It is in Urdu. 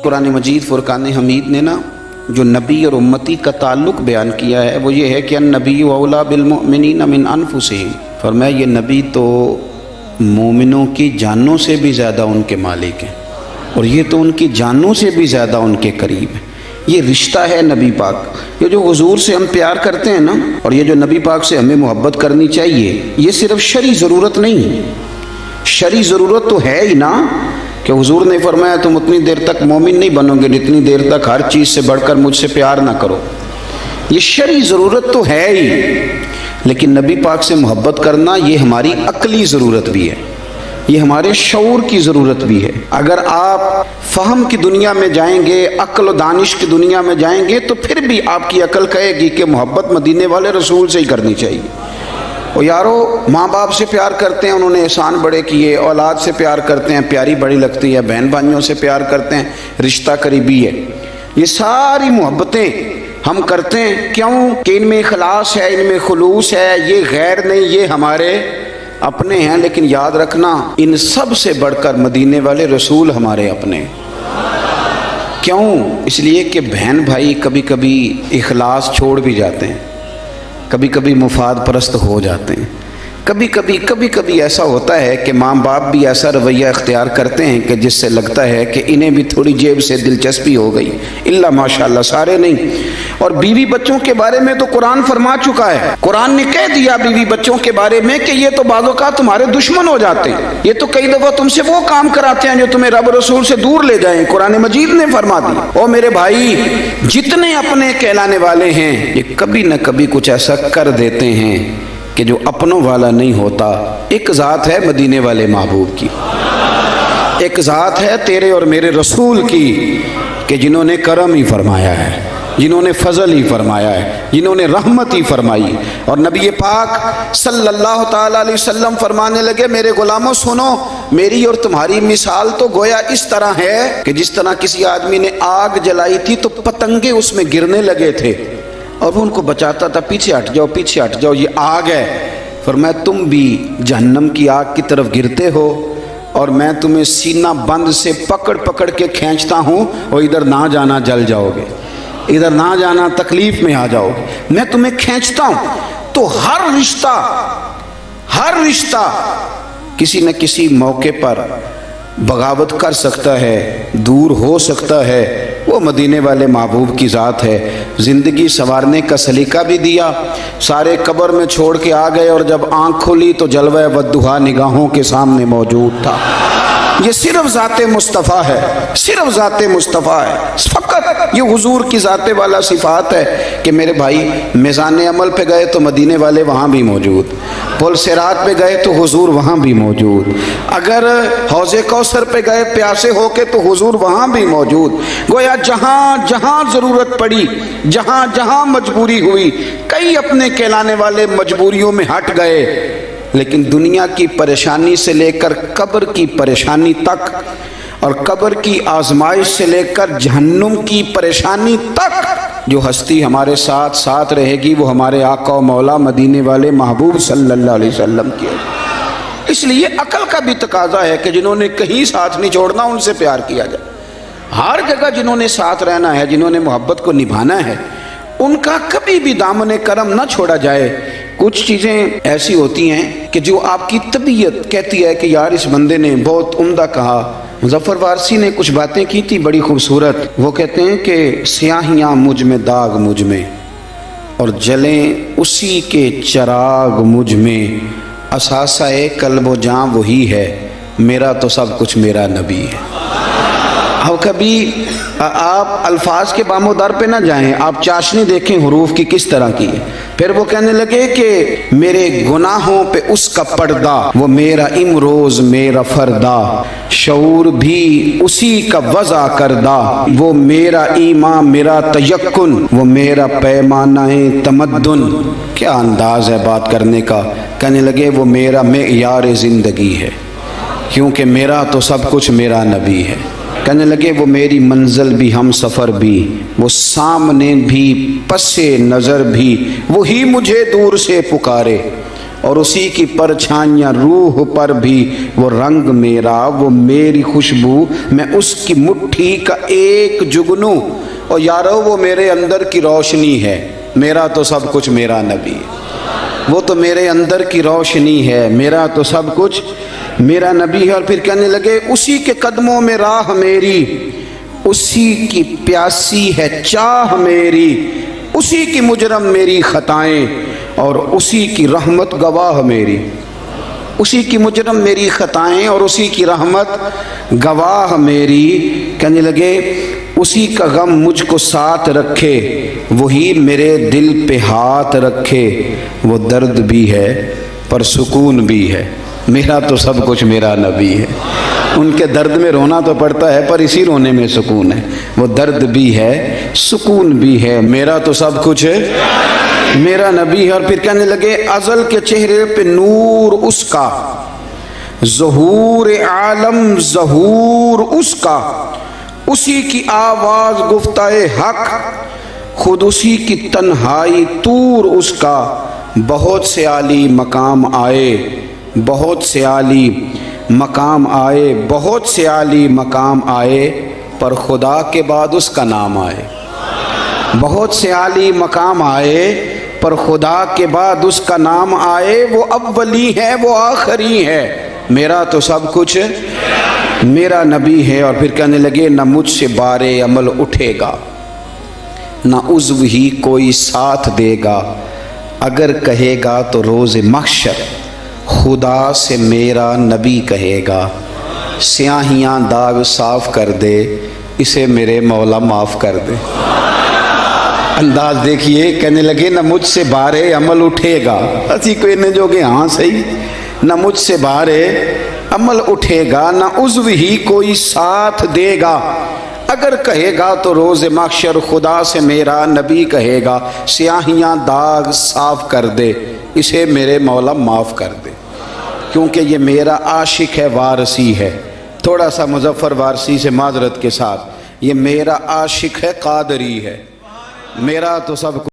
قرآن مجید فرقان حمید نے نا جو نبی اور امتی کا تعلق بیان کیا ہے وہ یہ ہے کہ النبی اولیٰ بالمؤمنین من انفسہم، فرمایا یہ نبی تو مومنوں کی جانوں سے بھی زیادہ ان کے مالک ہیں، اور یہ تو ان کی جانوں سے بھی زیادہ ان کے قریب ہیں۔ یہ رشتہ ہے نبی پاک، یہ جو حضور سے ہم پیار کرتے ہیں نا، اور یہ جو نبی پاک سے ہمیں محبت کرنی چاہیے، یہ صرف شرعی ضرورت نہیں، شرعی ضرورت تو ہے ہی نا، کہ حضور نے فرمایا تم اتنی دیر تک مومن نہیں بنو گے جتنی دیر تک ہر چیز سے بڑھ کر مجھ سے پیار نہ کرو، یہ شرعی ضرورت تو ہے ہی، لیکن نبی پاک سے محبت کرنا یہ ہماری عقلی ضرورت بھی ہے، یہ ہمارے شعور کی ضرورت بھی ہے۔ اگر آپ فہم کی دنیا میں جائیں گے، عقل و دانش کی دنیا میں جائیں گے، تو پھر بھی آپ کی عقل کہے گی کہ محبت مدینے والے رسول سے ہی کرنی چاہیے۔ اور یارو ماں باپ سے پیار کرتے ہیں، انہوں نے احسان بڑے کیے، اولاد سے پیار کرتے ہیں، پیاری بڑی لگتی ہے، بہن بھائیوں سے پیار کرتے ہیں، رشتہ قریبی ہے، یہ ساری محبتیں ہم کرتے ہیں کیوں؟ کہ ان میں اخلاص ہے، ان میں خلوص ہے، یہ غیر نہیں، یہ ہمارے اپنے ہیں۔ لیکن یاد رکھنا ان سب سے بڑھ کر مدینے والے رسول ہمارے اپنے، کیوں؟ اس لیے کہ بہن بھائی کبھی کبھی اخلاص چھوڑ بھی جاتے ہیں، کبھی کبھی مفاد پرست ہو جاتے ہیں، کبھی کبھی ایسا ہوتا ہے کہ ماں باپ بھی ایسا رویہ اختیار کرتے ہیں کہ جس سے لگتا ہے کہ انہیں بھی تھوڑی جیب سے دلچسپی ہو گئی، اللہ ماشاءاللہ سارے نہیں۔ اور بیوی بچوں کے بارے میں تو قرآن فرما چکا ہے، قرآن نے کہہ دیا بیوی بچوں کے بارے میں کہ یہ تو بعض اوقات تمہارے دشمن ہو جاتے ہیں، یہ تو کئی دفعہ تم سے وہ کام کراتے ہیں جو تمہیں رب رسول سے دور لے جائیں، قرآن مجید نے فرما دیا۔ او میرے بھائی، جتنے اپنے کہلانے والے ہیں یہ کبھی نہ کبھی کچھ ایسا کر دیتے ہیں کہ جو اپنوں والا نہیں ہوتا۔ ایک ذات ہے مدینے والے محبوب کی، ایک ذات ہے تیرے اور میرے رسول کی کہ جنہوں نے کرم ہی فرمایا ہے، جنہوں نے فضل ہی فرمایا ہے، جنہوں نے رحمت ہی فرمائی۔ اور نبی پاک صلی اللہ تعالیٰ علیہ وسلم فرمانے لگے میرے غلاموں سنو، میری اور تمہاری مثال تو گویا اس طرح ہے کہ جس طرح کسی آدمی نے آگ جلائی تھی تو پتنگے اس میں گرنے لگے تھے اور وہ ان کو بچاتا تھا، پیچھے ہٹ جاؤ پیچھے ہٹ جاؤ، یہ آگ ہے۔ فرمایا تم بھی جہنم کی آگ کی طرف گرتے ہو اور میں تمہیں سینہ بند سے پکڑ پکڑ کے کھینچتا ہوں، اور ادھر نہ جانا جل جاؤ گے، ادھر نہ جانا تکلیف میں آ جاؤ گے، میں تمہیں کھینچتا ہوں۔ تو ہر رشتہ کسی نہ کسی موقع پر بغاوت کر سکتا ہے، دور ہو سکتا ہے، وہ مدینے والے محبوب کی ذات ہے۔ زندگی سنوارنے کا سلیقہ بھی دیا، سارے قبر میں چھوڑ کے آ گئے، اور جب آنکھ کھلی تو جلوہ والضحیٰ نگاہوں کے سامنے موجود تھا۔ یہ صرف ذات مصطفیٰ ہے، صرف ذات مصطفیٰ ہے، فقط یہ حضور کی ذات والا صفات ہے کہ میرے بھائی میزان عمل پہ گئے تو مدینے والے وہاں بھی موجود، پل صراط پہ گئے تو حضور وہاں بھی موجود، اگر حوض کوثر پہ گئے پیاسے ہو کے تو حضور وہاں بھی موجود۔ گویا جہاں جہاں ضرورت پڑی، جہاں جہاں مجبوری ہوئی، کئی اپنے کہلانے والے مجبوریوں میں ہٹ گئے، لیکن دنیا کی پریشانی سے لے کر قبر کی پریشانی تک، اور قبر کی آزمائش سے لے کر جہنم کی پریشانی تک، جو ہستی ہمارے ساتھ ساتھ رہے گی وہ ہمارے آقا و مولا مدینے والے محبوب صلی اللہ علیہ وسلم کی ہے۔ اس لیے عقل کا بھی تقاضا ہے کہ جنہوں نے کہیں ساتھ نہیں چھوڑنا ان سے پیار کیا جائے، ہر جگہ جنہوں نے ساتھ رہنا ہے، جنہوں نے محبت کو نبھانا ہے، ان کا کبھی بھی دامن کرم نہ چھوڑا جائے۔ کچھ چیزیں ایسی ہوتی ہیں کہ جو آپ کی طبیعت کہتی ہے کہ یار اس بندے نے بہت عمدہ کہا۔ مظفر وارسی نے کچھ باتیں کی تھی بڑی خوبصورت، وہ کہتے ہیں کہ سیاہیاں مجھ میں داغ مجھ میں، اور جلیں اسی کے چراغ مجھ میں، اثاثہ قلب و جاں وہی ہے، میرا تو سب کچھ میرا نبی ہے۔ اب کبھی آپ الفاظ کے بام و در پہ نہ جائیں، آپ چاشنی دیکھیں حروف کی کس طرح کی ہے۔ پھر وہ کہنے لگے کہ میرے گناہوں پہ اس کا پردہ، وہ میرا امروز میرا فردہ، شعور بھی اسی کا وضع کردہ، وہ میرا ایمان میرا تیقن، وہ میرا پیمانہ تمدن۔ کیا انداز ہے بات کرنے کا۔ کہنے لگے وہ میرا معیار زندگی ہے، کیونکہ میرا تو سب کچھ میرا نبی ہے۔ کہنے لگے وہ میری منزل بھی ہم سفر بھی، وہ سامنے بھی پس نظر بھی، وہی مجھے دور سے پکارے، اور اسی کی پرچھائیاں روح پر بھی، وہ رنگ میرا، وہ میری خوشبو، میں اس کی مٹھی کا ایک جگنو، اور یارو وہ میرے اندر کی روشنی ہے، میرا تو سب کچھ میرا نبی ہے، وہ تو میرے اندر کی روشنی ہے، میرا تو سب کچھ میرا نبی ہے۔ اور پھر کہنے لگے اسی کے قدموں میں راہ میری، اسی کی پیاسی ہے چاہ میری، اسی کی مجرم میری خطائیں، اور اسی کی رحمت گواہ میری، اسی کی مجرم میری خطائیں اور اسی کی رحمت گواہ میری۔ کہنے لگے اسی کا غم مجھ کو ساتھ رکھے، وہی میرے دل پہ ہاتھ رکھے، وہ درد بھی ہے پر سکون بھی ہے، میرا تو سب کچھ میرا نبی ہے۔ ان کے درد میں رونا تو پڑتا ہے پر اسی رونے میں سکون ہے، وہ درد بھی ہے سکون بھی ہے، میرا تو سب کچھ ہے میرا نبی ہے۔ اور پھر کہنے لگے ازل کے چہرے پہ نور اس کا، ظہور عالم ظہور اس کا، اسی کی آواز گفتہ حق، خود اسی کی تنہائی طور اس کا، بہت سے عالی مقام آئے، بہت سے عالی مقام آئے، بہت سے عالی مقام آئے، پر خدا کے بعد اس کا نام آئے، بہت سے عالی مقام آئے پر خدا کے بعد اس کا نام آئے، وہ اولی ہے وہ آخری ہے، میرا تو سب کچھ میرا نبی ہے۔ اور پھر کہنے لگے نہ مجھ سے بار عمل اٹھے گا، نہ عضو ہی کوئی ساتھ دے گا، اگر کہے گا تو روز محشر خدا سے میرا نبی کہے گا، سیاہیاں داغ صاف کر دے، اسے میرے مولا معاف کر دے۔ انداز دیکھیے، کہنے لگے نہ مجھ سے بار عمل اٹھے گا، اسی کوئی نے جو کہ ہاں صحیح، نہ مجھ سے بار عمل اٹھے گا، نہ عضو ہی کوئی ساتھ دے گا، اگر کہے گا تو روز محشر خدا سے میرا نبی کہے گا، سیاہیاں داغ صاف کر دے، اسے میرے مولا معاف کر دے۔ کیونکہ یہ میرا عاشق ہے وارسی ہے، تھوڑا سا مظفر وارسی سے معذرت کے ساتھ، یہ میرا عاشق ہے قادری ہے، میرا تو سب